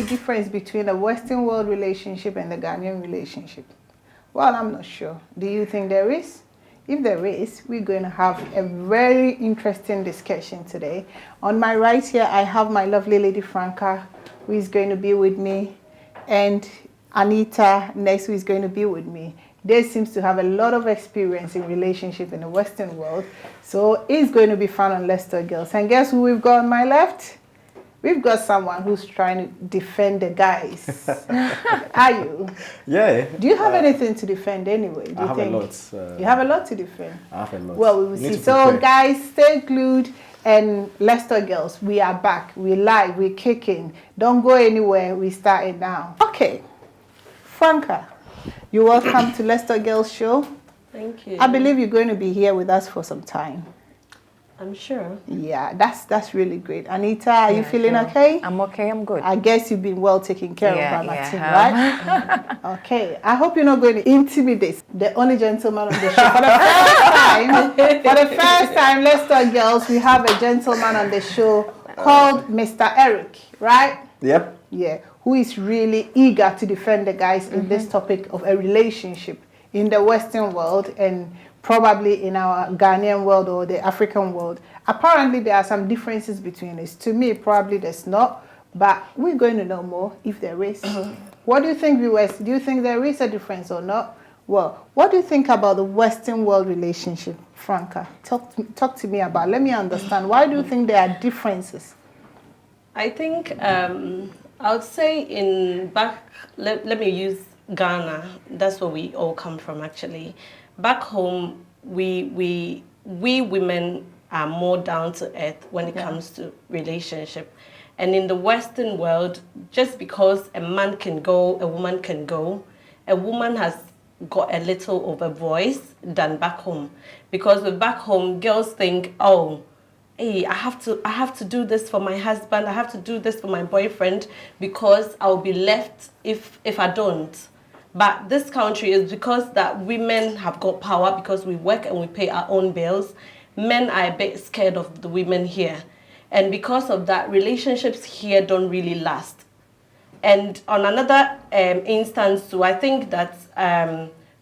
difference between a Western world relationship and the Ghanaian relationship? Well, I'm not sure. Do you think there is? If there is, we're going to have a very interesting discussion today. On my right here, I have my lovely lady Franca, who is going to be with me, and Anita next, who is going to be with me. They seems to have a lot of experience in relationship in the Western world, so it's going to be fun on Let's Talk Girls. And guess who we've got on my left? We've got someone who's trying to defend the guys. Are you? Yeah. Do you have anything to defend anyway? Do you I have think? a lot. You have a lot to defend? I have a lot. Well, we will see. So guys, stay glued, and Let's Talk Girls, we are back. We're live, we're kicking. Don't go anywhere, we started now. Okay, Franca, you're welcome to Let's Talk Girls show. Thank you. I believe you're going to be here with us for some time. I'm sure. Yeah, that's really great. Anita, are you feeling okay? I'm okay, I'm good. I guess you've been well taken care of by my team, right? Okay, I hope you're not going to intimidate the only gentleman on the show. For the first time, Let's Talk Girls, we have a gentleman on the show called Mr. Eric, right? Yep. Yeah, who is really eager to defend the guys in this topic of a relationship in the Western world and probably in our Ghanaian world or the African world. Apparently, there are some differences between us. To me, probably there's not, but we're going to know more if there is. What do you think, viewers? Do you think there is a difference or not? Well, what do you think about the Western world relationship, Franca? Talk to me about it. Let me understand. Why do you think there are differences? I think I would say let me use Ghana. That's where we all come from, actually. Back home, we women are more down to earth when it comes to relationship. And in the Western world, just because a man can go, a woman can go, a woman has got a little of a voice than back home. Because with back home, girls think, oh, hey, I have to do this for my husband, I have to do this for my boyfriend because I'll be left if I don't. But this country is because that women have got power because we work and we pay our own bills. Men are a bit scared of the women here. And because of that, relationships here don't really last. And on another instance too, I think that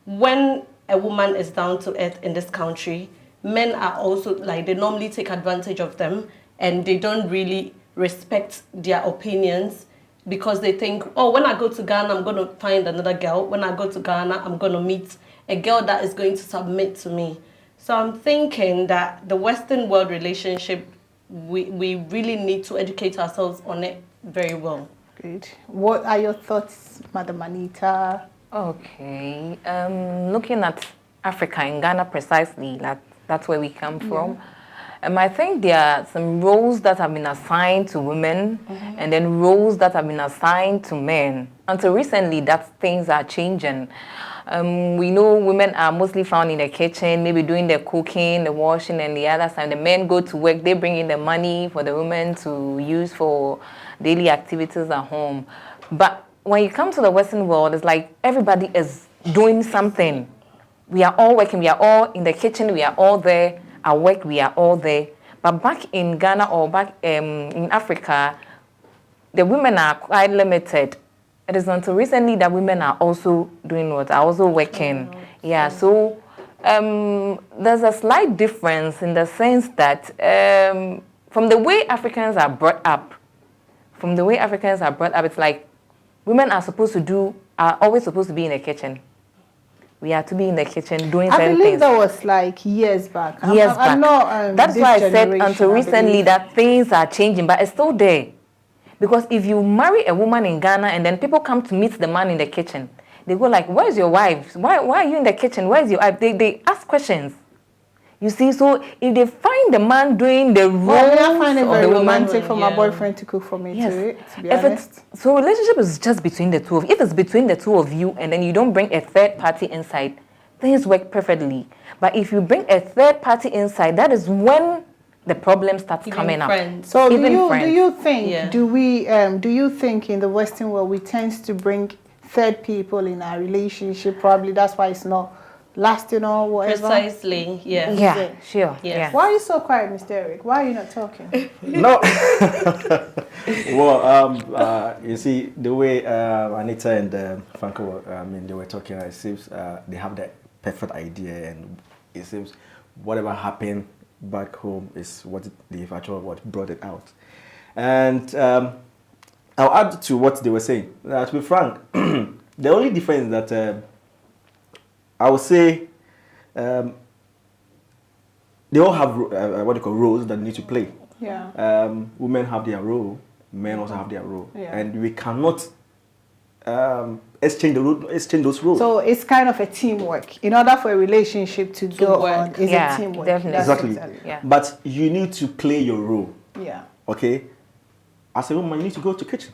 when a woman is down to earth in this country, men are also, like, they normally take advantage of them and they don't really respect their opinions because they think, oh, when I go to Ghana, I'm going to find another girl. When I go to Ghana, I'm going to meet a girl that is going to submit to me. So I'm thinking that the Western world relationship, we really need to educate ourselves on it very well. Good. What are your thoughts, Madam Anita? Okay. Looking at Africa, in Ghana precisely, that's where we come from. I think there are some roles that have been assigned to women and then roles that have been assigned to men. Until recently, things are changing. We know women are mostly found in the kitchen, maybe doing the cooking, the washing, and the other side. The men go to work, they bring in the money for the women to use for daily activities at home. But when you come to the Western world, it's like everybody is doing something. We are all working, we are all in the kitchen, we are all there. At work, we are all there. But back in Ghana or back in Africa, the women are quite limited. It is until recently that women are also doing what? Are also working. Yeah, so there's a slight difference in the sense that from the way Africans are brought up, it's like women are always supposed to be in the kitchen. We are to be in the kitchen doing certain things. I believe that was like years back. I'm not, that's why I said until recently that things are changing, but it's still there. Because if you marry a woman in Ghana and then people come to meet the man in the kitchen, they go like, where's your wife? Why are you in the kitchen? Where's your wife? They ask questions. You see, so if they find the man doing the roles I find it very romantic for my yeah. boyfriend to cook for me too, to be if honest. So relationship is just between the two of you. If it's between the two of you and then you don't bring a third party inside, things work perfectly. But if you bring a third party inside, that is when the problem starts coming up. So Even do you think, Yeah. do you think in the Western world we tend to bring third people in our relationship? Probably that's why it's not lasting or whatever? Precisely, yeah. Yeah, it? sure. Yes. Yeah. Why are you so quiet, Mr. Eric? Why are you not talking? No. Well, you see, the way Anita and Franco, they were talking, it seems they have that perfect idea, and it seems whatever happened back home is what what brought it out. And I'll add to what they were saying. To be frank, the only difference that I would say they all have what they call roles that they need to play. Yeah. Women have their role, men also have their role, Yeah. and we cannot exchange those roles. So it's kind of a teamwork. In order for a relationship to go work. on, it's Yeah, a teamwork. definitely. That's Exactly. Yeah. But you need to play your role. Yeah. Okay. As a woman, you need to go to kitchen.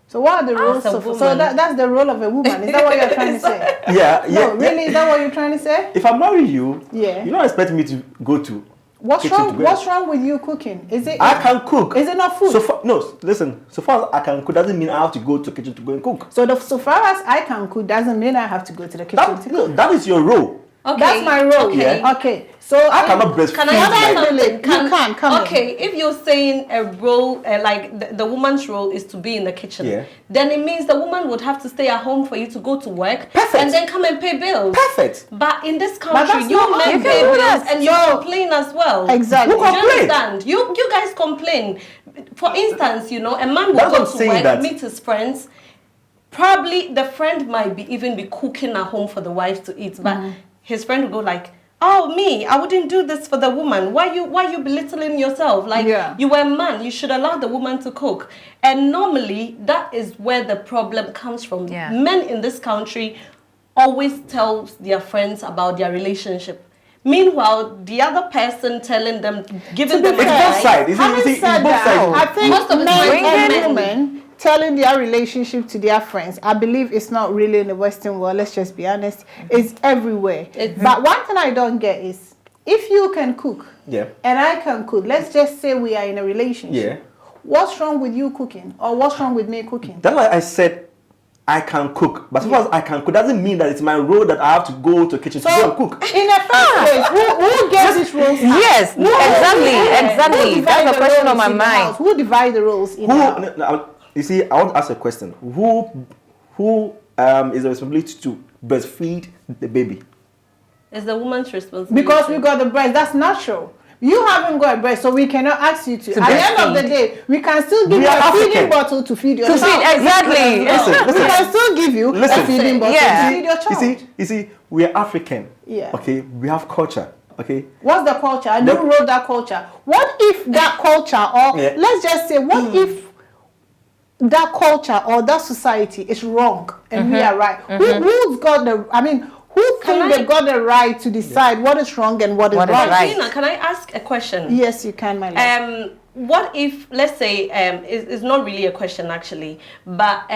So what are the roles a of? So woman. that's the role of a woman. Is that what you're trying to say? Yeah. No, really? Is that what you're trying to say? If I marry you, Yeah. you don't expect me to go to What's kitchen wrong? to go. What's wrong with you cooking? Is it? I can cook. Is it not food? So far, no, listen. So far as I can cook doesn't mean I have to go to the kitchen to go and cook. So far as I can cook doesn't mean I have to go to the kitchen to cook. That is your role. Okay. That's my role. Okay. Yeah. Okay. So I cannot breastfeed. Can I say like- something? You can, come in. Okay, if you're saying a role, like the woman's role is to be in the kitchen, Yeah. then it means the woman would have to stay at home for you to go to work Perfect. and then come and pay bills. Perfect. But in this that's country, you not how men you pay can do bills that. and you So- complain as well. Exactly. Who Do you complain? understand? You guys complain. For instance, a man will That's go what I'm to saying work, that- meet his friends. Probably the friend might even be cooking at home for the wife to eat, but his friend will go like, "Oh, me, I wouldn't do this for the woman. Why you belittling yourself? Like, Yeah. you were a man, you should allow the woman to cook." And normally that is where the problem comes from. Yeah. Men in this country always tell their friends about their relationship. Meanwhile, the other person telling them, giving them It's both advice. sides. You see, Having it's said both that, sides. I think Most of the time, men and men- women telling their relationship to their friends, I believe it's not really in the Western world, let's just be honest. It's everywhere. But one thing I don't get is, if you can cook Yeah. and I can cook, let's just say we are in a relationship. Yeah. What's wrong with you cooking? Or what's wrong with me cooking? That's why I said I can cook. But as far as I can cook, doesn't mean that it's my role that I have to go to the kitchen to go and cook. In the first place, who gets this roles? Yes, exactly. Who That's divide the question on roles my in the mind. house? Who divide the roles in the house? You see, I want to ask a question. Who is the responsibility to breastfeed the baby? It's the woman's responsibility. Because we got the breast, that's natural. You haven't got a breast, so we cannot ask you to. At the end of the day, we can still give We you are a feeding African. bottle to feed your To child. feed, exactly. Listen, We can still give you Listen. a feeding bottle Yeah. to feed your child. You see, we are African. Yeah. Okay, we have culture. Okay. What's the culture? And who wrote that culture? What if that culture, or Yeah. let's just say, what if that culture or that society is wrong and we are right? Who's got the? I mean, who think they've got the right to decide what is wrong and what is What is right? right. Tina, can I ask a question? Yes, you can, my love. What if, let's say, it's not really a question actually, but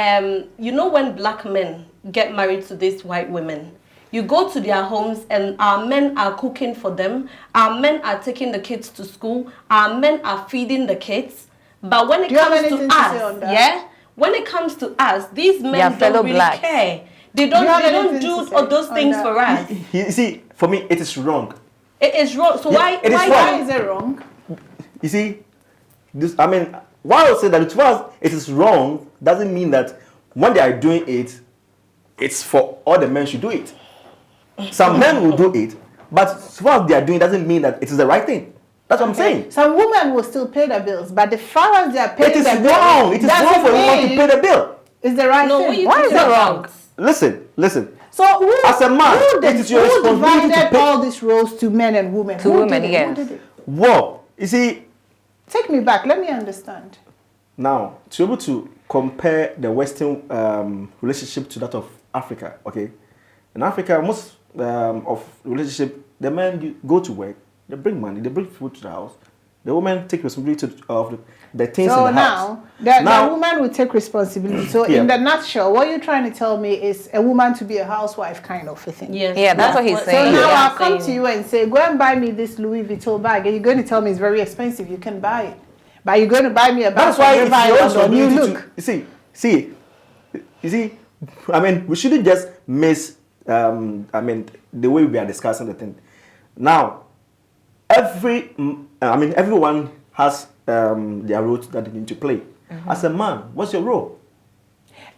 you know when black men get married to these white women, you go to their homes and our men are cooking for them, our men are taking the kids to school, our men are feeding the kids, but when it Do you have comes to anything to say us, on that? yeah, when it comes to us, these Their men fellow don't really blacks. care. They you have don't anything do to say all those on things that? for us. You see, for me, it is wrong. It is wrong. So Yeah, why? it is why wrong. Why is it wrong? You see, why I would say that as far as it is wrong doesn't mean that when they are doing it, it's for all the men should do it. Some men will do it, but as far as they are doing, doesn't mean that it is the right thing. That's what I'm saying. Some women will still pay the bills, but the far as they are paying It is the wrong. bills, It is wrong for a woman to pay the bill. Is the right No, thing? what you Why think is it about? wrong? Listen. So who, As a man, who it is your who responsibility to divided pay- all these roles to men and women? To Who women, did it? yes. Who did it? Well, you see, Take me back. Let me understand. now, to be able to compare the Western relationship to that of Africa, okay? In Africa, most of relationship, the men go to work, they bring money, they bring food to the house. The women take responsibility of the things So in the house. now, the woman will take responsibility. So Yeah. in the nutshell, what you're trying to tell me is a woman to be a housewife kind of a thing. Yes. Yeah, that's what he's So saying. now Yeah. I'll come to you and say, go and buy me this Louis Vuitton bag. And you're going to tell me it's very expensive. You can buy it. But you're going to buy me a bag That's why from it's River your Island or New responsibility Look. to, you see, I mean, we shouldn't just miss I mean, the way we are discussing the thing. Now, everyone has their roles that they need to play. As a man, what's your role?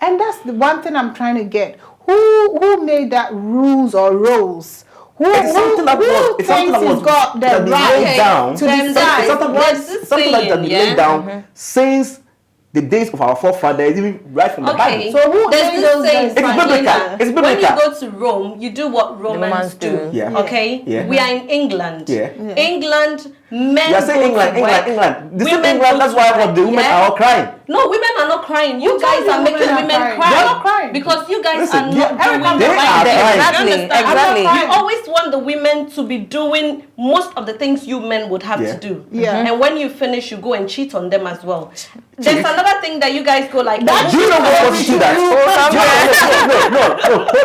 And that's the one thing I'm trying to get. Who made that rules or roles? Who It's something that was got the that they right laid down. to decide? It's something like that they laid down since the days of our forefathers, even right from the Bible. So who There's made this those saying, guys? It's biblical. It's when you biblical. go to Rome, you do what Romans do. Yeah. Okay? Yeah. We are in England. Yeah. England, men You are saying go to work, England. This is women England, go that's to why work, the women yeah? are all crying. No, women are not crying. You Who guys told you are making women are women crying? cry. They're not crying. Because you guys Listen, are they not are doing the crying. right thing. Exactly, You understand? exactly. You always want the women to be doing most of the things you men would have to do. Yeah. And when you finish, you go and cheat on them as well. There's another thing that you guys go like, That- Do you know what causes that?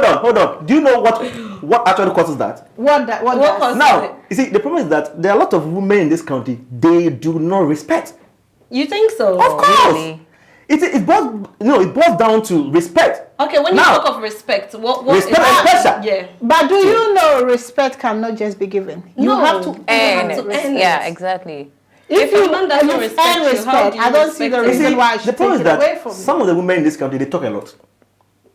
No, hold on. Do you know what actually causes that? What What causes Now, it? you see, the problem is that there are a lot of women in this country, they do not respect. You think so? Of course. Really? It boils down to respect. Okay, when you Now, talk of respect, what respect is and pressure. Yeah. But do you know respect cannot just be given? You No. have to And have to earn yeah, it. exactly. If a man doesn't respect you, how respect, do you I don't see the respect him? reason why I The should problem take is it away that from some of the women in this country, they talk a lot.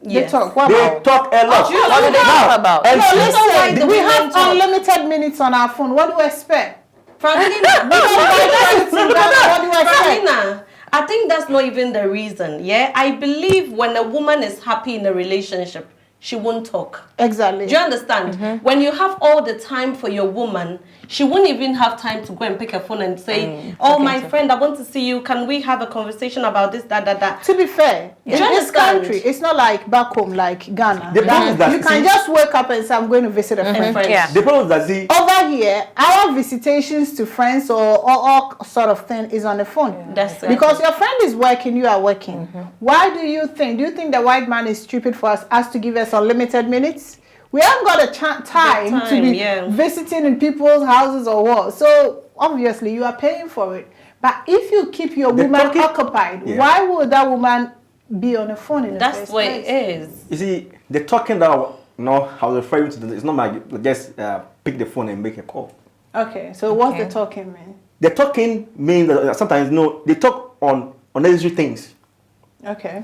They Yes. talk. What They about? talk a lot. do you know What do they that? talk about? And No, you know why listen, the we women have talk? unlimited minutes on our phone. What do you expect? Franklina, What do you expect? Franklina, I think that's not even the reason. Yeah, I believe when a woman is happy in a relationship, she won't talk. Exactly. Do you understand? When you have all the time for your woman, she won't even have time to go and pick a phone and say, "Oh, my friend, I want to see you. Can we have a conversation about this, that?" To be fair, Do in you this understand? country, it's not like back home, like Ghana. The problem is that, you can see- just wake up and say, I'm going to visit a friend. Friends. Yeah. The problem is that, see, Over here, our visitations to friends or all sort of thing is on the phone. That's it. Because your friend is working, you are working. Why do you think the white man is stupid for us to give us unlimited minutes? We haven't got a time to be visiting in people's houses or what. So obviously you are paying for it. But if you keep your The woman talking- occupied, Yeah. why would that woman be on the phone in the That's first what place? it is. you see, the talking that I was referring to, it's not like just pick the phone and make a call. Okay, so what's Okay. the talking mean? The talking means that sometimes, they talk on unnecessary things. Okay.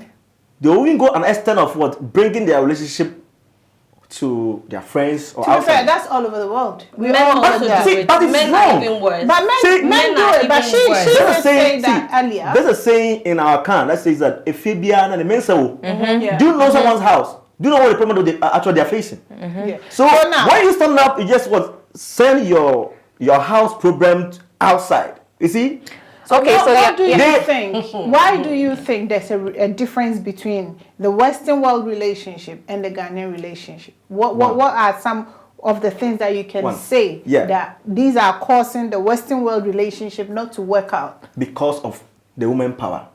They will even go an extent of bringing their relationship to their friends or To be fair, outside. that's all over the world. We Men all also do that. do See, it. but it's Men wrong. are even worse. But See, men do are it. But even she worse. did There's a say that earlier. There's a saying in our account that says that if you be an mensa, Yeah. do you know someone's house? Do you know what the problem they actually are facing? Yeah. So now, when you stand up, you just send your house problem outside. You see? Okay, what, so what do you They- think? Why do you think there's a difference between the Western world relationship and the Ghanaian relationship? What are some of the things that you can say that these are causing the Western world relationship not to work out? Because of the woman power.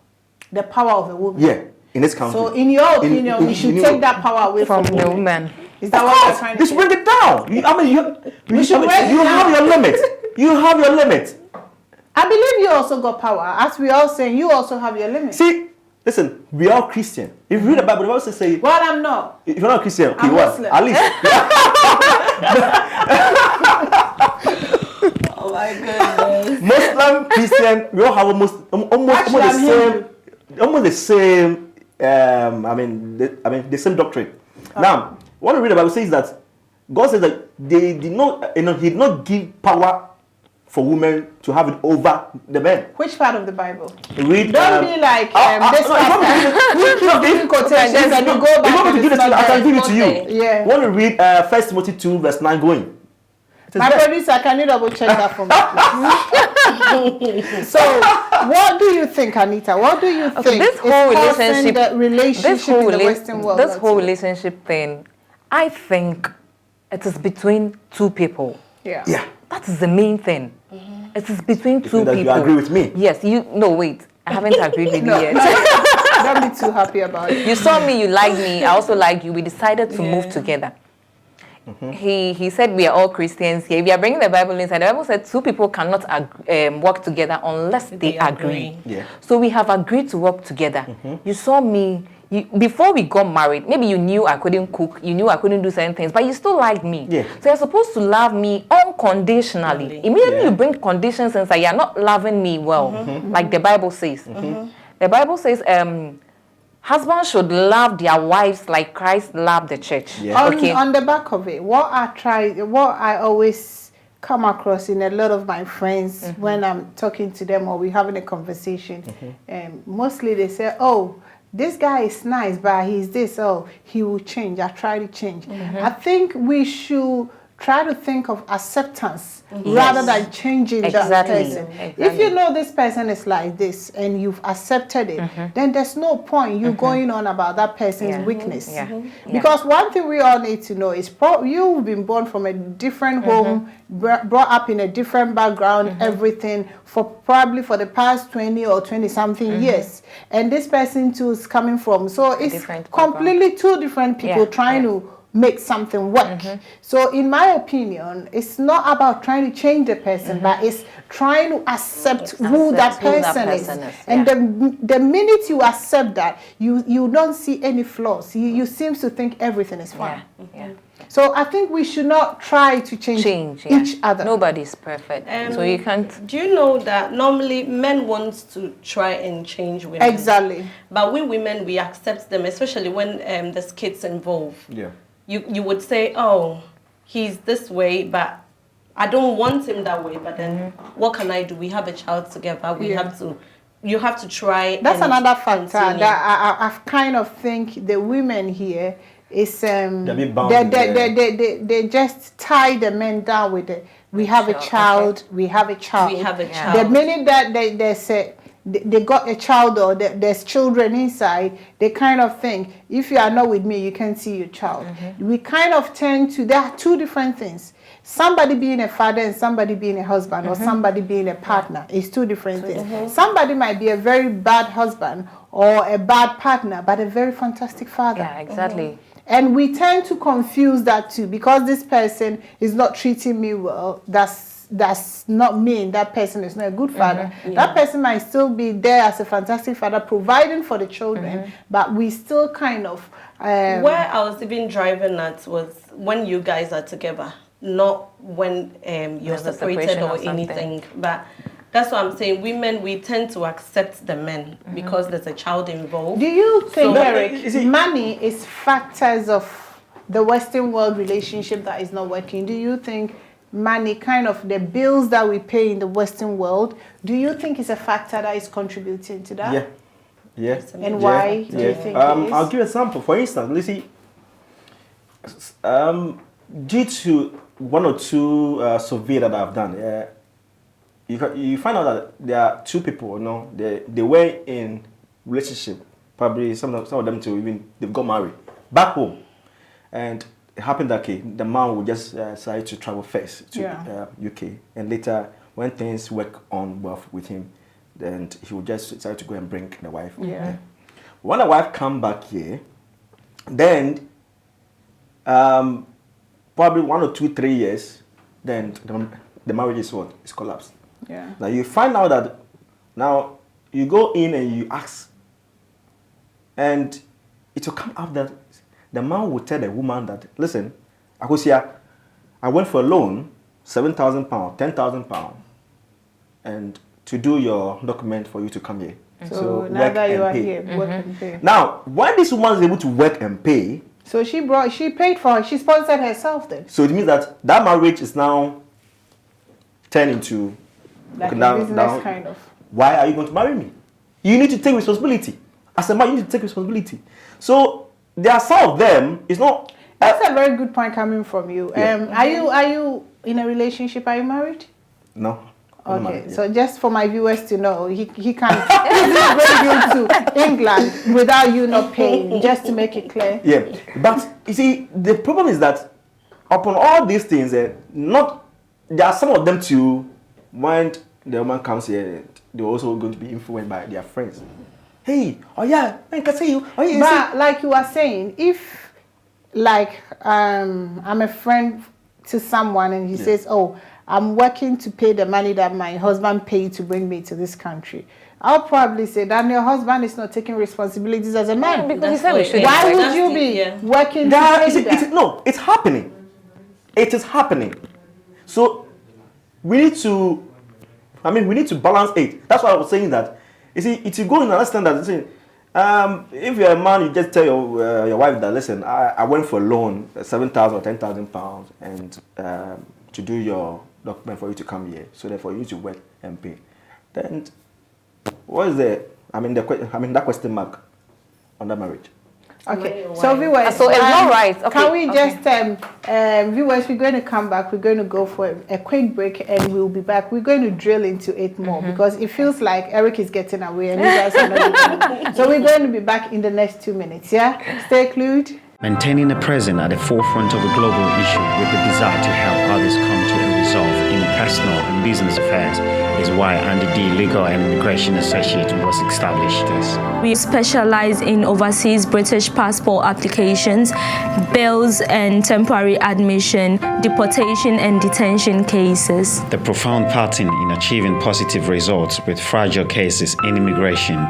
The power of the woman. Yeah, in this country. So, in your opinion, we should take that power away from from the woman. Is that Of what you're course, trying to just say? bring it down. You should bring it you have down. your limit. You have your limit. I believe you also got power. As we all saying, you also have your limits. See, listen, we are Christian. If you read the Bible, the Bible says, Well, I'm not. if you're not Christian, okay, I'm what? Muslim. At least. Oh my goodness. Muslim, Christian, we all have almost Actually, I'm the same. The same doctrine. Now, what we read about says that God says that they did not, He did not give power for women to have it over the men. Which part of the Bible? Read. Don't be like this no, if you want me to pastor. We keep giving quotations and you go If you back want me and to give it it's to you, not I can there. give it to you. Okay. Yeah. Want to read 1 Timothy 2 verse 9 going? It says My that- producer, can you double check that for me, please? So, what do you think, Anita? What do you think this is whole causing relationship, the relationship in the Western world? this not whole to- relationship thing, I think it is between two people. Yeah. Yeah. That is the main thing. It is between two mean that people. you agree with me? Yes. No, wait. I haven't agreed with you yet. Don't be too happy about it. You saw me, you liked me, I also like you. We decided to move together. He said we are all Christians here. We are bringing the Bible inside. The Bible said two people cannot work together unless they agree. Yeah. So we have agreed to work together. You saw me, before we got married, maybe you knew I couldn't cook, you knew I couldn't do certain things, but you still liked me. Yeah. So you're supposed to love me unconditionally. Immediately you bring conditions and say you're not loving me well, like the Bible says. The Bible says, husbands should love their wives like Christ loved the church. Yeah. On the back of it, what I always come across in a lot of my friends when I'm talking to them or we're having a conversation, mostly they say, oh, this guy is nice, but he's this, oh, he will change. I try to change. I think we should try to think of acceptance rather than changing that person. If you know this person is like this and you've accepted it, then there's no point you going on about that person's weakness. Because one thing we all need to know is you've been born from a different home, brought up in a different background, everything, probably for the past 20 or 20 something years. And this person too is coming from, so it's completely two different people trying to make something work. So in my opinion, it's not about trying to change the person, but it's trying to accept who that person is. And the minute you accept that, you don't see any flaws. You seem to think everything is fine. So I think we should not try to change each other. Nobody's perfect. So you can't. Do you know that normally men want to try and change women? Exactly. But we women, we accept them, especially when there's kids involved. Yeah. You would say, oh, he's this way, but I don't want him that way. But then what can I do? We have a child together. You have to try. That's another factor that I kind of think the women here is they just tie the men down with it. We have a child. We have a child. We have a child. The minute that they say they got a child or there's children inside, they kind of think, if you are not with me, you can't see your child. We kind of tend to, there are two different things. Somebody being a father and somebody being a husband or somebody being a partner is two different things. Somebody might be a very bad husband or a bad partner, but a very fantastic father. Yeah, exactly. And we tend to confuse that too, because this person is not treating me well, that's not mean that person is not a good father. That person might still be there as a fantastic father providing for the children, but we still kind of where I was even driving at was when you guys are together, not when you're separated or anything. But that's what I'm saying. Women, we tend to accept the men because there's a child involved. Do you think, Eric, money is factors of the Western world relationship that is not working? Do you think money, kind of the bills that we pay in the Western world, do you think is a factor that is contributing to that? Yeah. And why do you think it is? I'll give an example. For instance, Lizzie, due to one or two surveys that I've done, you find out that there are two people, they were in relationship, probably some of them too, even they've got married back home, and it happened that the man would just decide to travel first to UK, and later when things work on well with him, then he would just decide to go and bring the wife. When the wife come back here, then probably 1 or 2, 3 years, then the marriage is what? It's collapsed. Now you find out that now you go in and you ask, and it will come up that the man will tell the woman that, listen, Akosia, I went for a loan, £7,000, £10,000, and to do your document for you to come here. So now that you are here, work and pay. Now, when this woman is able to work and pay, so she paid for her, she sponsored herself then. So it means that marriage is now turned into like a business kind of. Why are you going to marry me? You need to take responsibility. As a man, you need to take responsibility. So there are some of them, it's not... That's a very good point coming from you. Are you in a relationship? Are you married? No. Okay, so just for my viewers to know, he can't bring you to England without you not paying, just to make it clear. Yeah, but you see, the problem is that upon all these things, there are some of them too, when the woman comes here, they're also going to be influenced by their friends. Hey, oh yeah, I can see you. Oh yeah, but like you are saying, if like I'm a friend to someone and he says, oh, I'm working to pay the money that my husband paid to bring me to this country, I'll probably say that your husband is not taking responsibilities as a man. Because he said we should. Why would you be working to pay that? No, it's happening. It is happening. So we need to balance it. That's why I was saying that. You see, if you go and understand that, if you're a man, you just tell your wife that, listen, I went for a loan, 7,000 or 10,000 pounds, and to do your document for you to come here, so therefore you to work and pay. Then what is that question mark on that marriage? Okay, so viewers, so it's not right. Okay, can we just viewers? We're going to come back. We're going to go for a quick break, and we'll be back. We're going to drill into it more because it feels like Eric is getting away, and you guys are not. So we're going to be back in the next 2 minutes. Yeah, stay glued. Maintaining the present at the forefront of a global issue with the desire to help others come to a resolve in personal and business affairs is why Andy D Legal and Immigration Associates was established. We specialize in overseas British passport applications, bails and temporary admission, deportation and detention cases. The profound pattern in achieving positive results with fragile cases in immigration,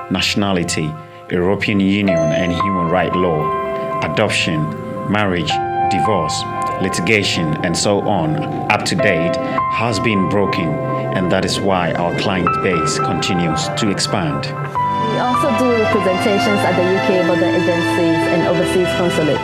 nationality, European Union and human rights law, adoption, marriage, divorce, litigation, and so on, up to date, has been broken, and that is why our client base continues to expand. We also do representations at the UK border agencies and overseas consulate,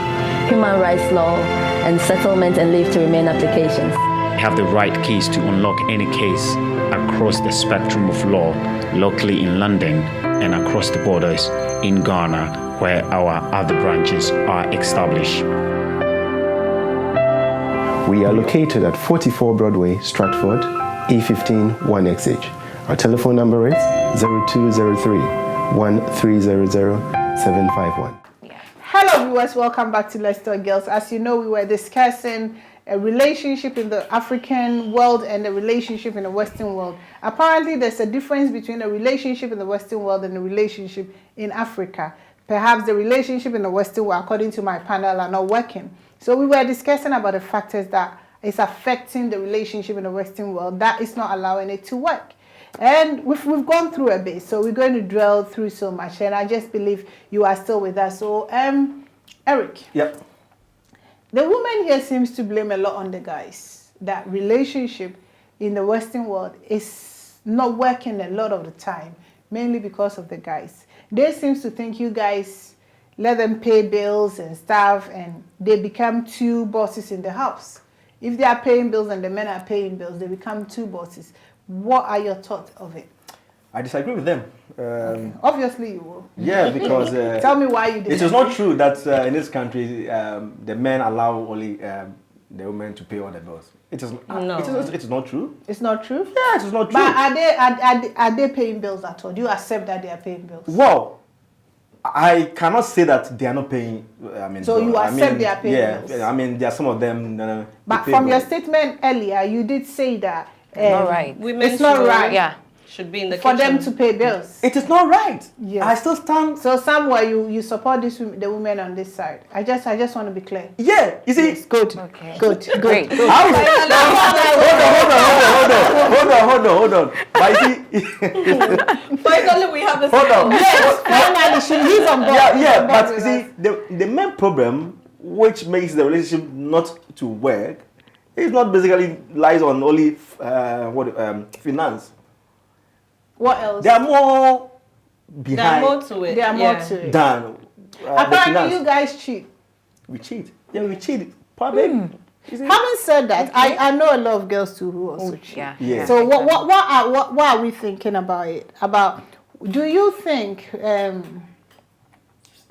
human rights law, and settlement and leave to remain applications. We have the right keys to unlock any case across the spectrum of law, locally in London and across the borders in Ghana, where our other branches are established. We are located at 44 Broadway, Stratford, E15 1XH. Our telephone number is 0203 1300 751. Hello viewers, welcome back to Let's Talk Girls. As you know, we were discussing a relationship in the African world and a relationship in the Western world. Apparently, there's a difference between a relationship in the Western world and a relationship in Africa. Perhaps the relationship in the Western world, according to my panel, are not working. So we were discussing about the factors that is affecting the relationship in the Western world that is not allowing it to work. And we've gone through a bit, so we're going to drill through so much. And I just believe you are still with us. So, Eric. Yep. The woman here seems to blame a lot on the guys. That relationship in the Western world is not working a lot of the time, mainly because of the guys. They seem to think you guys let them pay bills and stuff, and they become two bosses in the house. If they are paying bills and the men are paying bills, they become two bosses. What are your thoughts of it? I disagree with them. Okay. Obviously you will. Yeah, because... Tell me why you disagree. It is not true that in this country, the men allow only the women to pay all the bills. It is, No. It is not true. It's not true? Yeah, it is not true. But are they paying bills at all? Do you accept that they are paying bills? Well, I cannot say that they are not paying. So you accept they are paying bills? Yeah, I mean, there are some of them. But from your statement earlier, you did say that not right. It's not right. Yeah. Should be in the for kitchen. them to pay bills. It is not right. Yes. I still stand. So somewhere you support the women on this side. I just want to be clear. Yeah, you see. Yes, good. Okay. Good. Great. Hold on. But you see, Finally, we have a hold on. Yes, finally, he's on board. Yeah. But you see, the main problem which makes the relationship not to work is not basically lies on only finance. What else? There are more behind. There are more to it. There are more to it. Than the Apparently, finance. you guys cheat. We cheat. Yeah, we cheat. Probably. Having said that, I know a lot of girls too who also cheat. Yeah. So what are we thinking about it? Do you think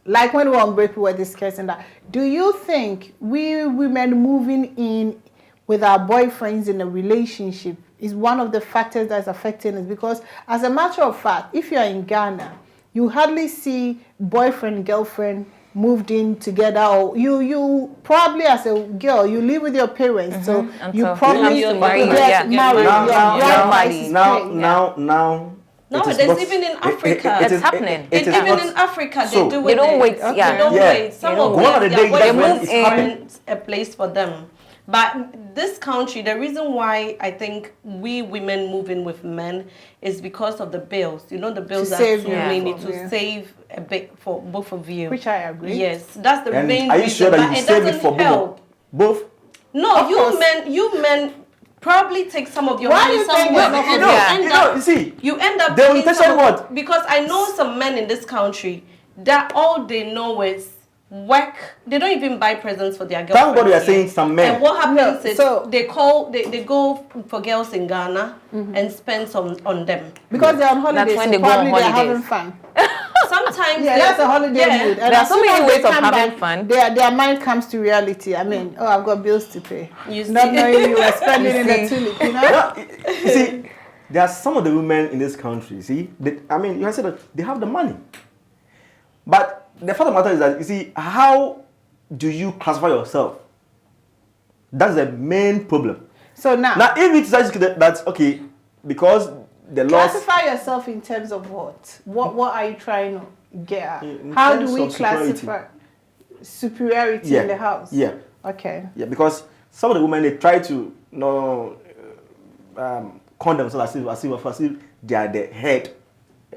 like when we were on break we were discussing that? Do you think we women moving in with our boyfriends in a relationship is one of the factors that's affecting us? Because as a matter of fact, if you're in Ghana, you hardly see boyfriend, girlfriend moved in together, or you probably as a girl, you live with your parents, so you probably you have to get married. Now. Nowadays, even in Africa, it's happening. Even in Africa, they do it. They don't wait. They don't wait. Some of them, Gone are the days their when boyfriends it's happening. find a place for them. But this country, the reason why I think we women move in with men is because of the bills. You know, the bills that save you you may from, need to yeah. save a bit for both of you. Which I agree. Yes, that's the And main are you reason. sure that but you it save it doesn't for both? help. Both? No, Of course. you men probably take some of your Why money you think somewhere. it's not and for them? you You know, you see, you end up they will taking intention some of- what? Because I know some men in this country that all they know is work. They don't even buy presents for their girlfriends. Thank God you are here. saying some men. And what happens No, is so- they go for girls in Ghana and spend some on them. Because they're on holidays, when so they go on probably they're holidays. having fun. Sometimes Yeah, they- that's a holiday yeah. mood. And There are as so soon many as ways they of come having back, fun. Their mind comes to reality. I mean, oh, I've got bills to pay. You Not see? knowing you were spending in the see. tulip, you know? No, you see, there are some of the women in this country, see, I mean, you have said that they have the money. But the fact of the matter is that, you see, how do you classify yourself? That's the main problem. So now, Now, if it's that's okay, because the laws... classify yourself in terms of what? What are you trying to get at? In How terms do we of superiority. classify superiority Yeah, in the house? yeah. Okay. Yeah, because some of the women, they try to con themselves as if they are the head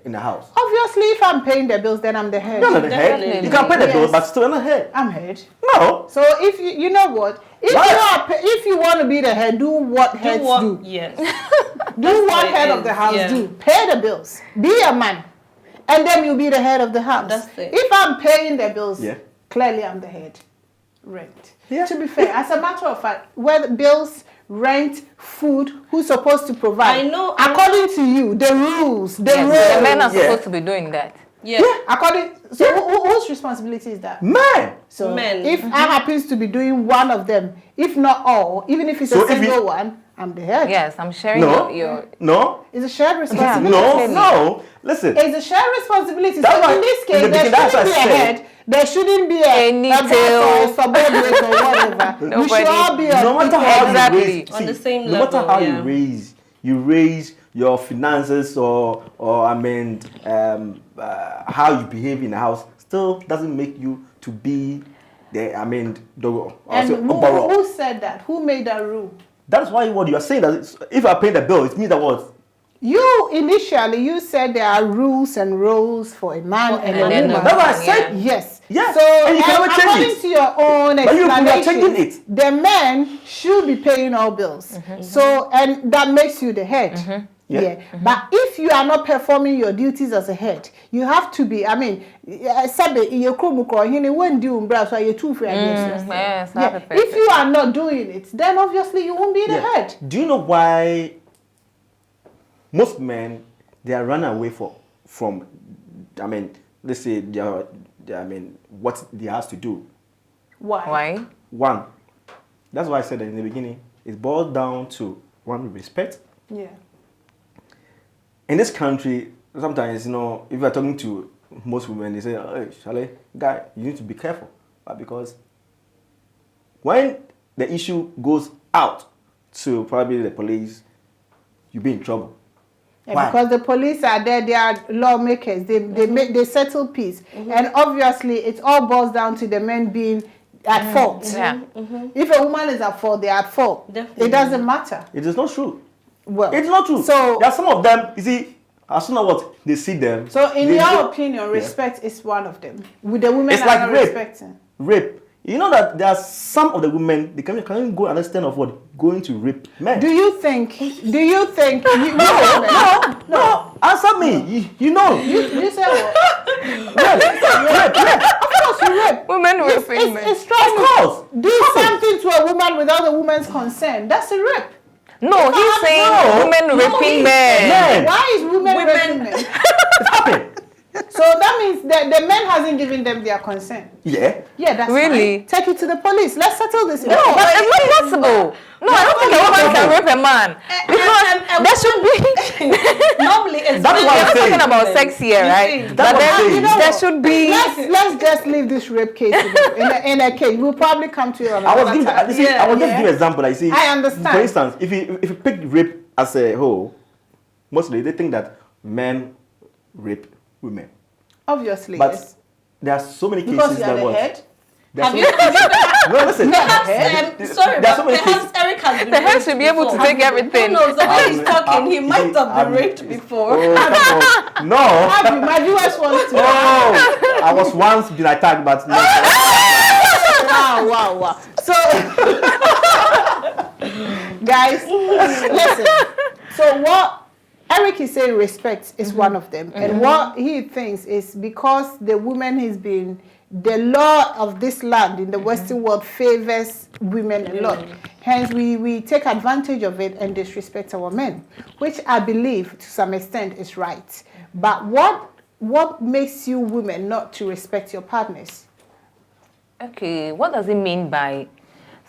in the house. Obviously, if I'm paying the bills, then I'm the head. You're not the head. Definitely. You can pay the Yes. bills, but still you're not head. I'm head. No. So if you know what, if Right. if you want to be the head, do what heads Do what? do. Yes. Do what what it head of is, the house yeah. do. Pay the bills. Be a man, and then you'll be the head of the house. That's it. If I'm paying the bills, Yeah. clearly I'm the head. Right. Yeah. To be fair, as a matter of fact, whether bills, rent, food, who's supposed to provide? I know- According to you, the rules, the rules. Yes, the men are Yeah. supposed to be doing that. Yeah. So whose responsibility is that? Man. So Men. if I happens to be doing one of them, if not all, even if it's So a if you- single one, I'm the head. Yes, I'm sharing No. your No. It's a shared No. responsibility. No. Listen. It's a shared responsibility. That's So why in this in case, the there beginning, that's shouldn't be what a I said. head. There shouldn't be Any a boss tail. or a subordinate or whatever. We should Nobody- all be on No matter how Exactly. you raise, On the same no matter level, how yeah. you raise your finances or I mean how you behave in the house still doesn't make you to be the And who said that? Who made that rule? That's why what you are saying that if I pay the bill, it means that what? You initially you said there are rules and roles for a man and a and then woman. That's what I said. Yes. Yes. So And you can never change according it. to your own But you are explanation, changing it. the men should be paying all bills. So and that makes you the head. Yeah. Yeah. But if you are not performing your duties as a head, you have to be. I mean, said you won't do so you too free. yes, I have a If you are not doing it, then obviously you won't be the Yeah. head. Do you know why most men they are running away from I mean, let's say what they have to do. Why? One, that's why I said that in the beginning, it boils down to one, respect. Yeah. In this country, sometimes, if you're talking to most women, they say, hey, Charlie, guy, you need to be careful. But because when the issue goes out to probably the police, you'll be in trouble. Yeah, Why? because the police are there, they are lawmakers. They settle peace, and obviously it all boils down to the men being at fault. Yeah. If a woman is at fault, they are at fault. Definitely. It doesn't matter. It is not true. Well, It's not true. So, there are some of them, you see, as soon as what they see them. so in they your go- opinion, respect is one of them. With the women It's are like not rape. respecting. Rape. You know that there are some of the women they can't go understand of what going to rape men. Do you think? No. Answer me. You know. You say what? Rape. Of course, you rape. Women raping men. It's trying Of course. to do something to a woman without the woman's consent. That's a rape. No, he's saying No. women raping men. Men. Why is women raping men? It happened. So that means that the men hasn't given them their consent. Yeah. Yeah, that's Really? fine. Take it to the police. Let's settle this. No, but it's not possible. No, I don't think a woman can rape a man. Because there should be. Normally, it's That's men what We're I'm not saying. talking about sex here, You right? see, But that's what I'm then saying. there should be. Let's just leave this rape case in a case. We'll probably come to it on I was another giving. time. You see, I was just giving an example. Like, see, I understand. For instance, if you pick rape as a whole, mostly they think that men rape women. Obviously, But yes. there are so many Because cases you are that the what head. Have you? No, listen. Perhaps, sorry, There's so but many perhaps Eric has been The head raped should be able to before. take everything. Who knows? The way he's talking, he might have been raped before. Oh, come on. No. Have you? My viewers want to. Oh, I was once been attacked, but no. Wow. So, guys, listen. So what Eric is saying, respect is one of them. And what he thinks is because the woman has been, the law of this land in the Western world favors women a lot. Hence, we take advantage of it and disrespect our men, which I believe to some extent is right. But what makes you women not to respect your partners? Okay, what does it mean by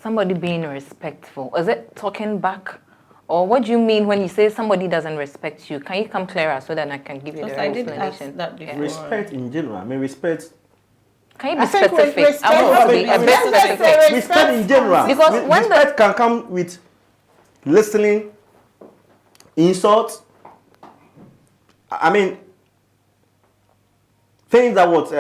somebody being respectful? Is it talking back? Or what do you mean when you say somebody doesn't respect you? Can you come clearer so that I can give you the Because I right did ask explanation? that before. Respect in general. I mean, respect. Can you be I think specific? respect- I want to be a Let's bit just say specific. Respect in general. Because when the- respect can come with listening, insults. I mean, things that what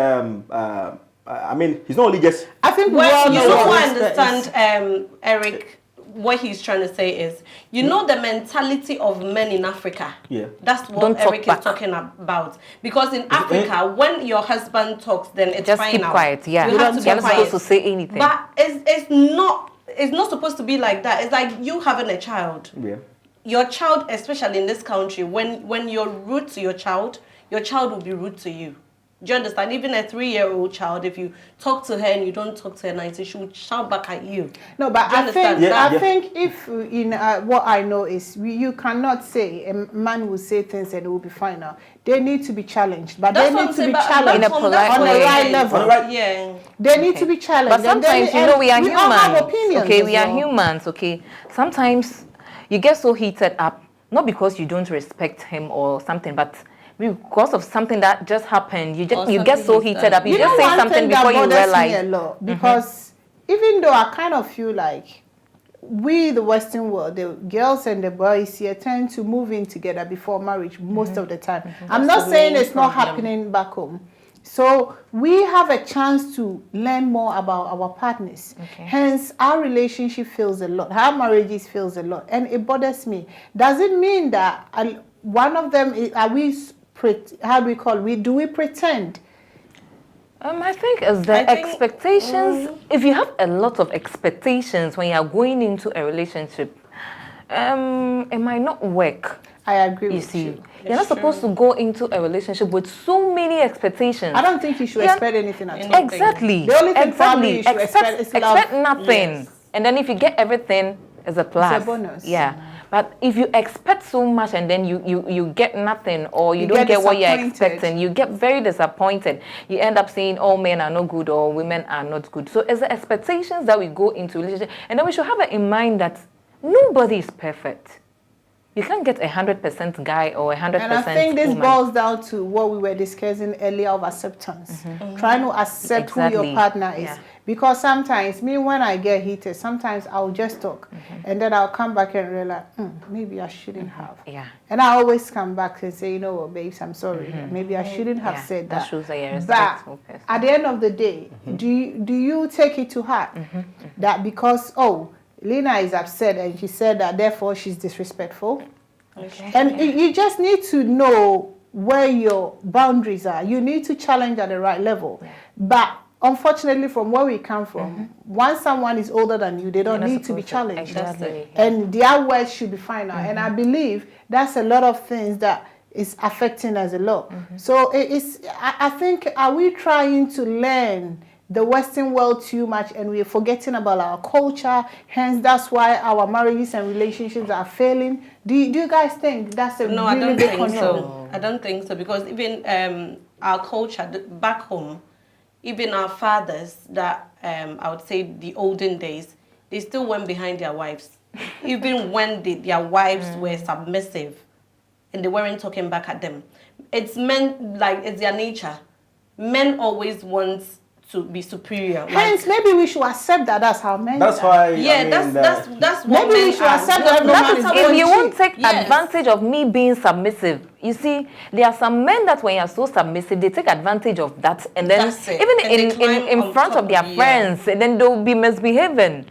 I mean, it's not only just. I think we Well, all you know know what I respect is. understand, Eric, what he's trying to say is, you know the mentality of men in Africa. Yeah. That's what Don't talk Eric back. is talking about. Because in Africa, when your husband talks, then it's Just fine keep now. quiet, yeah. You have to You're be not supposed quiet. to say anything. But it's not supposed to be like that. It's like you having a child. Yeah. Your child, especially in this country, when you're rude to your child will be rude to you. Do you understand? Even a 3-year-old child, if you talk to her and you don't talk to her nicely, she will shout back at you. No, but Do you I think understand? Yeah, I yeah. think if in what I know is you cannot say a man will say things and it will be fine now. They need to be challenged, but That's they what need I'm to saying, be but challenged In a polite on the way. right level. On the right- Yeah. They need to be challenged. But And then- sometimes, you know, we are all have humans. opinions Okay, as we are well. humans, okay? Sometimes you get so heated up, not because you don't respect him or something, but because of something that just happened. You Or get so something heated up. You You just know say one something thing that before you bothers me a realize. lot, because even though I kind of feel like we, the Western world, the girls and the boys here tend to move in together before marriage most of the time. I'm That's not the saying main it's not problem. happening back home. So we have a chance to learn more about our partners. Hence, our relationship feels a lot. Our marriages feels a lot, and it bothers me. Does it mean that one of them how do we call it? Do we pretend? I think it's the I think- expectations. If you have a lot of expectations when you are going into a relationship, it might not work. I agree You with see, you. you're not supposed to go into a relationship with so many expectations. I don't think you should Yeah. expect anything at all. Anything. Exactly. The only thing probably exactly. you should expect is love. expect nothing. Yes. And then if you get everything, it's a plus. bonus. Yeah. But if you expect so much and then you get nothing, or you You don't get get what you're disappointed. expecting, you get very disappointed. You end up saying all men are no good or women are not good. So it's the expectations that we go into relationship, and then we should have it in mind that nobody is perfect. You can't get 100% guy or 100% And I think this woman. boils down to what we were discussing earlier of acceptance. Trying to accept who Exactly. your partner is. Yeah. Because sometimes, me when I get heated, sometimes I'll just talk. And then I'll come back and realize, maybe I shouldn't have. Yeah. And I always come back and say, you know what, babes, I'm sorry. Maybe I shouldn't have Yeah, said that that. shows that you're a But respectful person. at the end of the day, do you take it to heart that because, Lena is upset and she said that therefore she's disrespectful? Okay. And you just need to know where your boundaries are. You need to challenge at the right level. But unfortunately, from where we come from, once someone is older than you, they don't You're not need to be supposed challenged. Exactly. And their words should be final. And I believe that's a lot of things that is affecting us a lot. So I think, are we trying to learn the Western world too much and we're forgetting about our culture? Hence, that's why our marriages and relationships are failing. Do you guys think that's a No, I really don't big think concern? so. I don't think so, because even our culture back home, even our fathers that I would say the olden days, they still went behind their wives. Even when their wives were submissive and they weren't talking back at them. It's men, like, it's their nature. Men always want to be superior. Like, Hence, maybe we should accept that that's how men That's are. why. yeah, I mean, that's what Maybe we men should are. accept Because that no that man is is how going If we you cheat. won't take Yes. advantage of me being submissive, You see, there are some men that when you're so submissive, they take advantage of that, and then That's it. even And they climb in on front top of their of you, friends, and then they'll be misbehaving.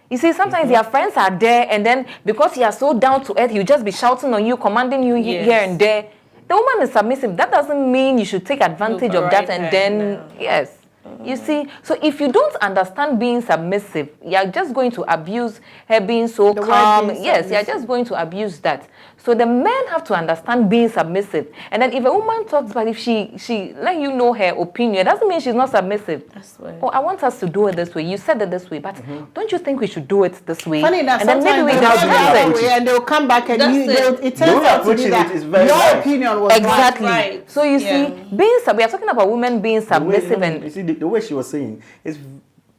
You see, sometimes their friends are there, and then because you are so down to earth, you just be shouting on you, commanding you Yes. here and there. The woman is submissive. That doesn't mean you should take advantage of that, and then yes. You see, so if you don't understand being submissive, you're just going to abuse her being so The word calm. being Yes, submissive. you're just going to abuse that. So the men have to understand being submissive. And then if a woman talks, but if she let you know her opinion, it doesn't mean she's not submissive. That's right. Oh, I want us to do it this way. You said it this way, but don't you think we should do it this way? Funny enough, and then sometimes maybe we they'll discuss go the other it. way and they'll come back and That's you, it. it The turns way out to approaching be that it is very your nice. opinion was Exactly. Right. So you Yeah. see, we are talking about women being The way- submissive and you see, the way she was saying is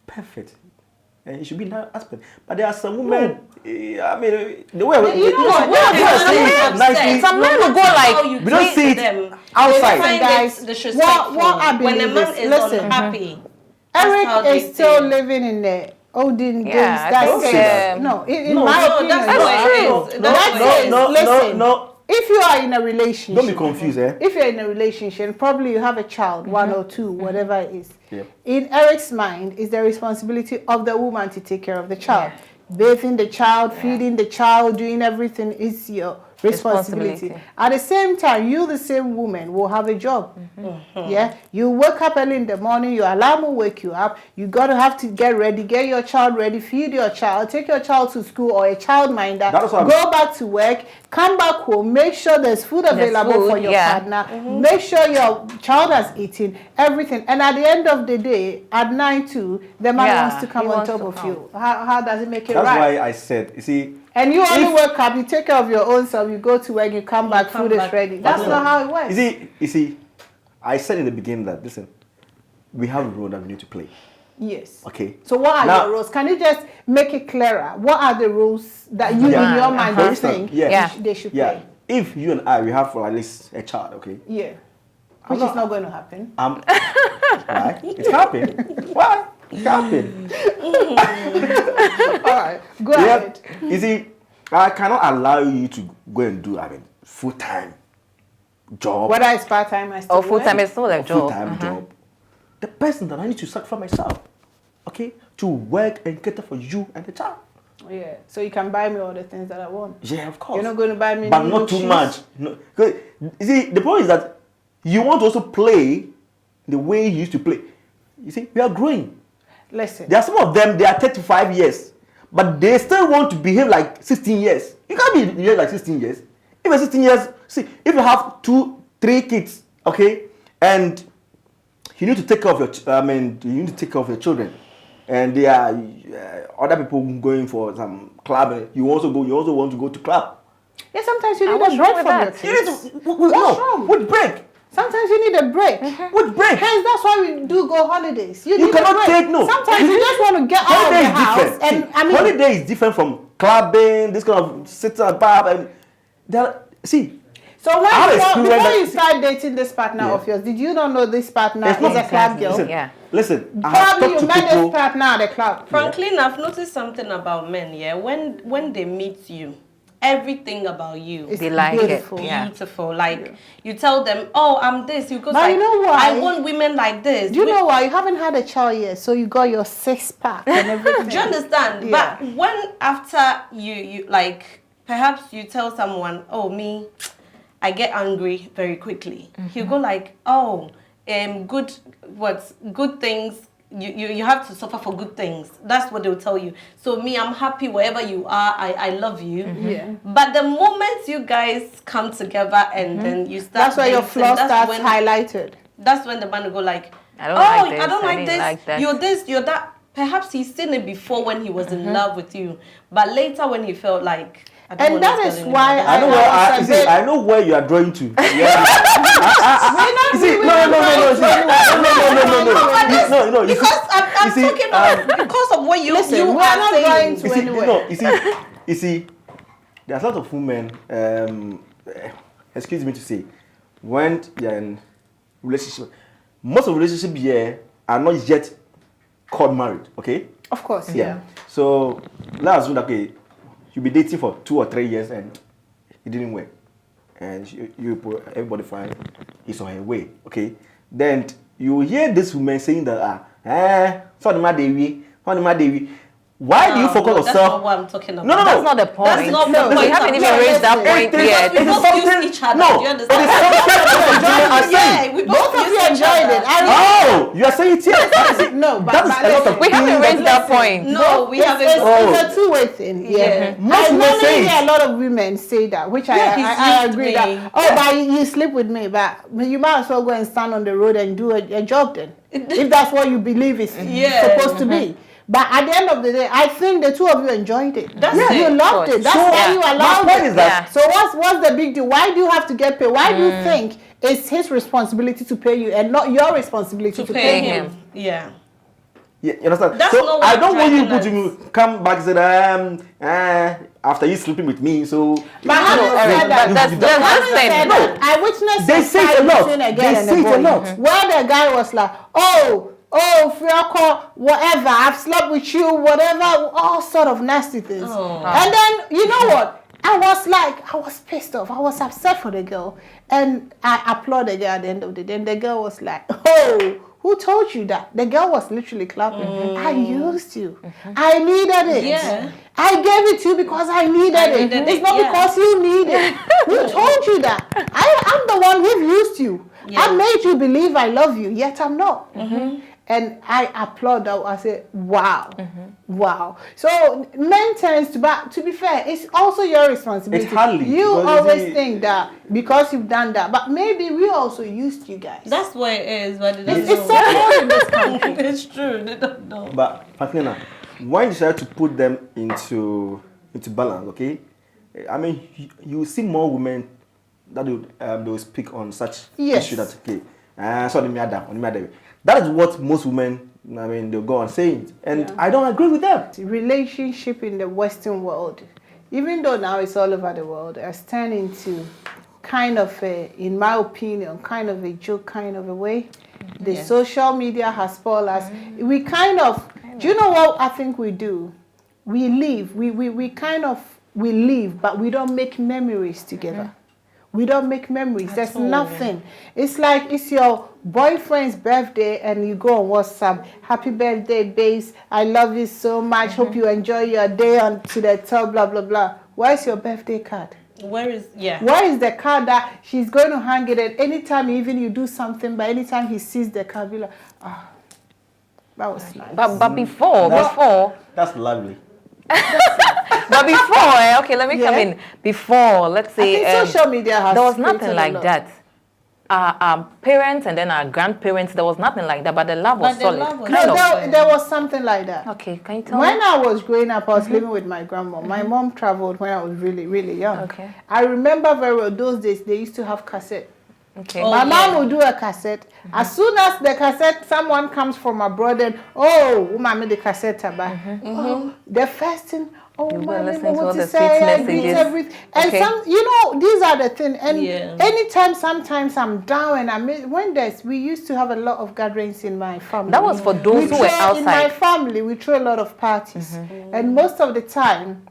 perfect. And it should be that aspect. But there are some women, I mean, the way You know what? we are saying it Upset. nicely. some men will go like, we don't see it outside. Find Guys, it disrespectful. what I when a believe man is- is listen. unhappy. That's how Eric they is still feel. living in the olden days. Yeah, I That think, says, no, in no, my no, opinion, that's no, the way it no, is. no, That's that the way it says, is. listen, no. if you are in a relationship, Don't be confused, eh? if you're in a relationship, probably you have a child, one or two, whatever it is. Yeah. In Eric's mind, is the responsibility of the woman to take care of the child. Bathing the child, feeding the child, doing everything is your responsibility. Responsibility. At the same time, you, the same woman, will have a job. Yeah, you wake up early in the morning, your alarm will wake you up. You have to get ready, get your child ready, feed your child, take your child to school or a childminder, That's what go back to work, come back home, make sure there's food available food, for your yeah. partner, make sure your child has eaten, everything. And at the end of the day, at night too, the man Yeah, wants to come he on wants top to of come. you. How does it make it That's right? why I said, you see, And you only If- wake up, you take care of your own self, you go to work, you come back, come food is back. ready. That's not how it works. you see, I said in the beginning that, listen, we have a role that we need to play. Yes. Okay. So what are Now- your roles? Can you just make it clearer? What are the roles that you in your mind For you instance, think yeah. they should Yeah. play? If you and I, we have for at least a child, okay? Yeah. Which is not going to happen. Why? It's happening. Why? It's happening. All right. Go Yeah. ahead. You see, I cannot allow you to go and do, full-time job. Whether it's part-time or still or full time work. is still a a job. full-time job. The person that I need to sacrifice myself, okay, to work and cater for you and the child. Yeah. So you can buy me all the things that I want. Yeah, of course. You're not going to buy me but new not too shoes? much. No, 'cause, you see, the point is that you want to also play the way you used to play. You see, we are growing. Listen. There are some of them, they are 35 years, but they still want to behave like 16 years. You can't behave like 16 years. If you're 16 years, see, if you have 2, 3 kids, okay, and you need to take care of you need to take care of your children, and there are other people going for some club. You also want to go to club. Yeah, sometimes you And need what's a wrong break with from your that? You need kids. to, What's wrong? What break? Sometimes you need a break. What break? Hence, that's why we do go holidays. You need cannot a break. take no. Sometimes you just want to get out of Holiday the is house. different. And See, I mean, holiday is different from clubbing, this kind of sitting at bar. And see, so when I have before experience you that- start dating this partner Yeah. of yours, did you not know this partner it's is not a club girl? Listen, Yeah. listen. I have Probably talked you to met people. this partner at the club. Franklin, I've noticed something about men, yeah. When they meet you, everything about you It's They like beautiful. it. Yeah. beautiful. Like you tell them, oh, I'm this. You go But like, you know why? I want women like this. Do you know why? You haven't had a child yet, so you got your 6-pack and everything. Do you understand? Yeah. But when after you like, perhaps you tell someone, oh me, I get angry very quickly. You go like, oh, good things. You have to suffer for good things. That's what they'll tell you. So me, I'm happy wherever you are. I love you. Yeah. But the moment you guys come together and then you start, That's why your dating, flaw that's starts when- highlighted. That's when the man will go like, I don't oh, like this, I don't I like didn't this. like that." You're this, you're that. Perhaps he's seen it before when he was in love with you, but later when he felt like, I don't And want that this is girl why anymore. I know where I was you a see, bit- I know where you are drawing to. Yeah. We're You see, not no. You see, Because I'm you see, talking about because of what you Listen, you we're are not saying. going to you see, anywhere. no, you see, there's a lot of women, excuse me to say, when they're in relationship, most of relationships here are not yet called married, okay? Of course, Yeah. So let's assume that, okay, you'll be dating for 2 or 3 years and it didn't work. and everybody find his or her way, okay? Then you hear this woman saying that, so the Devi. Why do you focus that's yourself? not what I'm talking about. No. That's not the point. That's not the We point. haven't even raised that point yet. It is both something. use each other. No, Do you it understand? is something. Yeah, we both Both of use you each enjoyed other. it. Oh, you are saying it here. No, but That is a lot of We haven't things raised that point. No, we haven't. It's a two-way thing. Yeah. Most women say I hear it. a lot of women say that, which Yeah, he's I used agree me. that. Oh, but you sleep with me, but you might as well go and stand on the road and do a job then, if that's what you believe is supposed to be. But at the end of the day, I think the two of you enjoyed it. That's You it. loved it. That's So, why you allowed my point it. is that- So what's the big deal? Why do you have to get paid? Why do you think it's his responsibility to pay you and not your responsibility to Pay pay him? him. Yeah. Yeah, you understand? That's so not what I don't want you driving to come back and say, after you sleeping with me, so. But how do you Eric, say that? but that's How do you say thing. that? I witnessed They a say it fight a lot. between a girl They and say a it boy. a lot. Where the guy was like, oh, Fioko, whatever, I've slept with you, whatever, all sort of nasty things. And then, you know what? I was pissed off. I was upset for the girl. And I applauded the girl at the end of the day. And the girl was like, oh, who told you that? The girl was literally clapping. I used you. I needed it. Yeah. I gave it to you because I needed it. needed It's it, not yeah. because you need it. Who told you that? I'm the one who used you. Yeah. I made you believe I love you, yet I'm not. And I applaud that. I say, wow, wow. So men tends to, but to be fair, it's also your responsibility. It's hardly, You because always think that because you've done that, but maybe we also used you guys. That's what it is, but they don't it's know. so hard in this country. It's true. They don't know. But Patina, when you decide to put them into balance, okay? I mean, you see more women that they will speak on such Yes. issue that okay, so that is what most women. I mean, they'll go on saying, and I don't agree with them. Relationship in the Western world, even though now it's all over the world, has turned into kind of a, in my opinion, kind of a joke kind of a way. The social media has spoiled us. We kind of, do you know what I think we do? We live, we live, but we don't make memories together. We don't make memories. There's nothing. It's like it's your boyfriend's birthday and you go on WhatsApp. Happy birthday, babes. I love you so much. Hope you enjoy your day on to the top, blah, blah, blah. Where's your birthday card? Where is Where is the card that she's going to hang it at anytime even you do something, but anytime he sees the card, be like, ah, that was nice. But before, That's lovely. but before, okay, let me come in. Before, let's I say, think social media has there was created nothing a like lot. that. Our parents and then our grandparents, there was nothing like that, but the love was But the solid. love was kind No, of. there was something like that. Okay, can you tell When me? I was growing up, I was living with my grandma. My mom traveled when I was really, really young. Okay. I remember very well those days they used to have cassette. Okay. Oh, My yeah. mom would do a cassette. As soon as the cassette, someone comes from abroad and, oh, mommy, the cassette about. Oh, the first thing, oh, You were mommy, listening to all what the to say, sweet I greet messages. everything. And Okay. some, you know, these are the things. And Yeah. anytime, sometimes I'm down and when we used to have a lot of gatherings in my family. That was for those who were In my outside. family, we throw a lot of parties. And most of the time,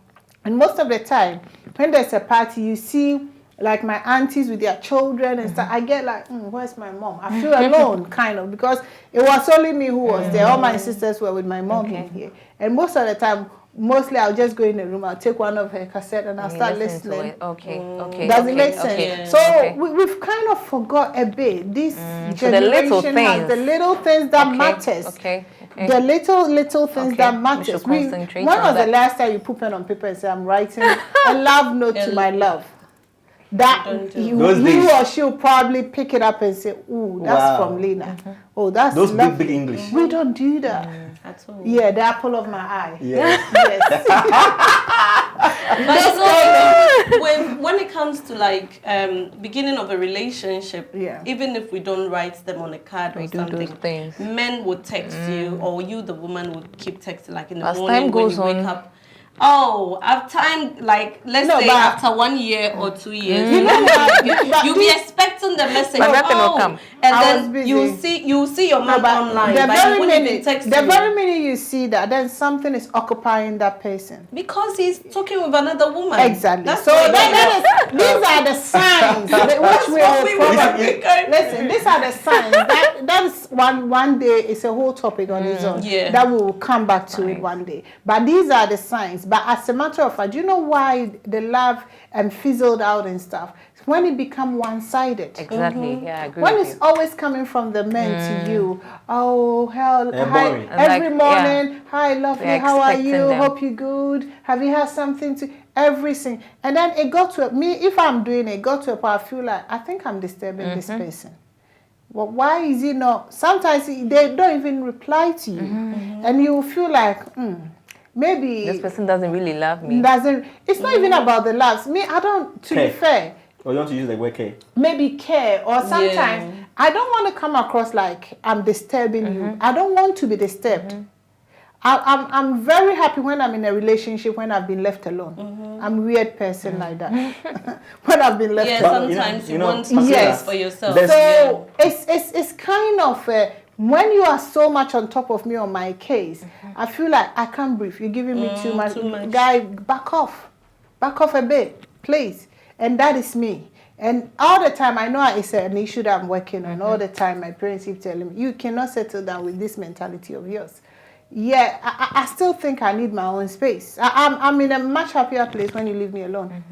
when there's a party, you see like my aunties with their children and stuff, I get like, where's my mom? I feel alone, kind of, because it was only me who was there. All my sisters were with my mom in here. And most of the time, mostly I'll just go in the room, I'll take one of her cassette and I'll You start listen to listening. it. Okay, okay. Does okay, it make sense? okay. Yeah. So Okay. we've kind of forgot a bit. This So the little generation has things. the little things that Okay, matters. okay, okay. The little things Okay, that we matters. should concentrate When on was the that. last time you put pen on paper and say, I'm writing a love note to my love? That Don't do you Those days. or she'll probably pick it up and say, ooh, that's Wow. from Lena. Oh, that's Those lovely. big English. We don't do that. At all. Yeah, the apple of my eye. Yes. Yes. But it's also, when it comes to like beginning of a relationship, Yeah. even if we don't write them on a card or We do something, those things. men would text you, or you, the woman, would keep texting like in the As morning time when goes you wake on. up. Oh, after time, like let's No, say but- after 1 year or 2 years, You know what? you'll be expecting them send a message. But nothing will come. And I was then busy. you see your man online. The but very he wouldn't even text minute, the you. very minute you see that, then something is occupying that person. Because he's talking with another woman. Exactly. That's So what these are the signs which we will probably listen. These are the signs that is one day. It's a whole topic on its own. Yeah. That we will come back to it one day. But these are the signs. But as a matter of fact, do you know why the love fizzled out and stuff? When it become one-sided. Exactly. Yeah, I agree When with it's you. always coming from the men to you, oh hell, They're hi, boring. every Like, morning, hi, lovely, They're how are expecting you? them. Hope you good. Have you had something to everything? And then it got to me. If I'm doing it, got to a point I feel like I think I'm disturbing this person. Well, why is he not? Sometimes they don't even reply to you, and you feel like maybe This person doesn't really love me. doesn't. It's not even about the loves. Me, I don't. To be Okay. fair. Or you want to use the word K? Maybe care, or sometimes I don't want to come across like I'm disturbing you. I don't want to be disturbed. I'm very happy when I'm in a relationship when I've been left alone. I'm a weird person like that. When I've been left Yeah, alone. sometimes you, you know, want space yes. for yourself. So it's kind of when you are so much on top of me on my case, I feel like I can't breathe. You're giving me too much. Guy, back off a bit, please. And that is me. And all the time, I know it's an issue that I'm working on. All the time, my parents keep telling me, you cannot settle down with this mentality of yours. Yeah, I still think I need my own space. I'm in a much happier place when you leave me alone.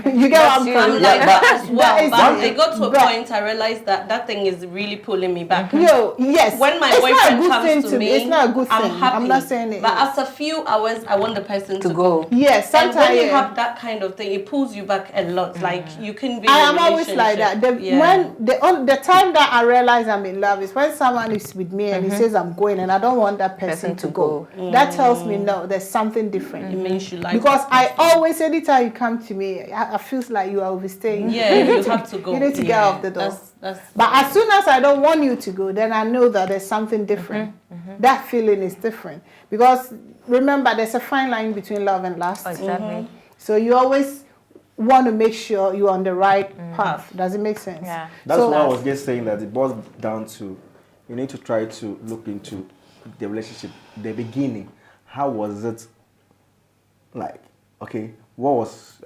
You get what I'm you. trying to Like say? that as well. But That is- I got to a but- point I realized that thing is really pulling me back. Yo, yes. When my It's not a boyfriend good thing comes to me, It's not a good thing. I'm happy. I'm not saying it. But is. after a few hours, I want the person to go. Yes, And sometimes when you have that kind of thing, it pulls you back a lot. Like you can be. I in a am always like that. relationship. When the time that I realize I'm in love is when someone is with me and he says I'm going and I don't want that person to go. That tells me no, there's something different. It means you like. Because that I person. always, anytime you come to me, I feel like you are overstaying. Yeah, you have to go. You need to get off the door. That's But as soon as I don't want you to go, then I know that there's something different. That feeling is different. Because remember, there's a fine line between love and lust. Exactly. So you always want to make sure you're on the right path. Does it make sense? Yeah. That's So- why I was just saying that it boils down to you need to try to look into the relationship, the beginning. How was it like? Okay, what was,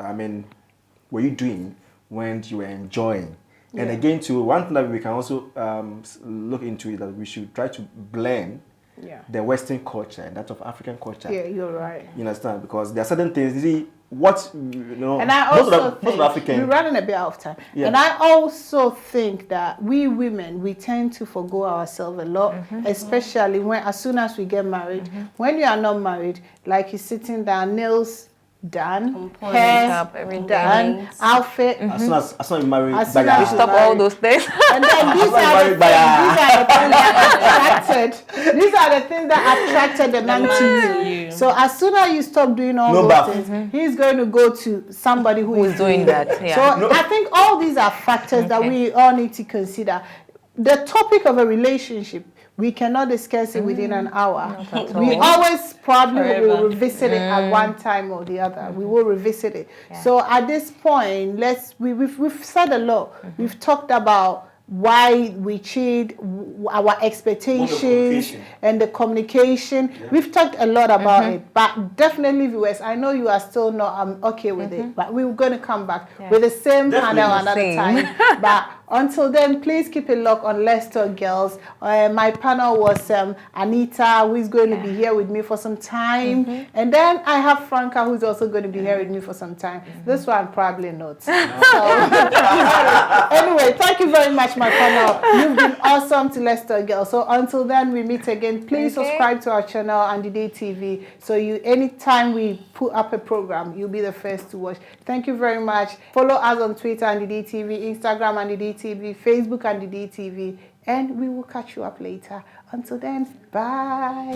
were you doing when you were enjoying? And again, too, one thing that we can also look into is that we should try to blend the Western culture and that of African culture. Yeah, you're right. You understand? Because there are certain things, you see, what, you know, And I most also of think, the African, we're running a bit out of time. Yeah. And I also think that we women, we tend to forgo ourselves a lot, especially when, as soon as we get married. When you are not married, like you're sitting down, nails done, point, hair makeup, everything. done, outfit. as soon as you're married, As soon by as your- you Stop all those things. And then these are the things that attracted the man to you. So as soon as you stop doing all No those bath. things, he's going to go to somebody who is doing that, yeah. So I think all these are factors that we all need to consider. The topic of a relationship, we cannot discuss it within an hour. We always probably will revisit it at one time or the other. We will revisit it. So at this point, we've said a lot. We've talked about why we cheat, our expectations, and the communication. We've talked a lot about it, but definitely, viewers, I know you are still not okay with it, but we're going to come back with the same panel another time. But until then, please keep a look on Let's Talk Girls. My panel was Anita, who is going to be here with me for some time. And then I have Franca, who's also going to be here with me for some time. This one, probably not. So, anyway, thank you very much, my panel. You've been awesome to Let's Talk Girls. So until then, we meet again. Please subscribe to our channel, Andy Day TV. So anytime we put up a program, you'll be the first to watch. Thank you very much. Follow us on Twitter, Andy Day TV, Instagram, Andy Day TV, Facebook, Andy Day TV, and we will catch you up later. Until then, bye.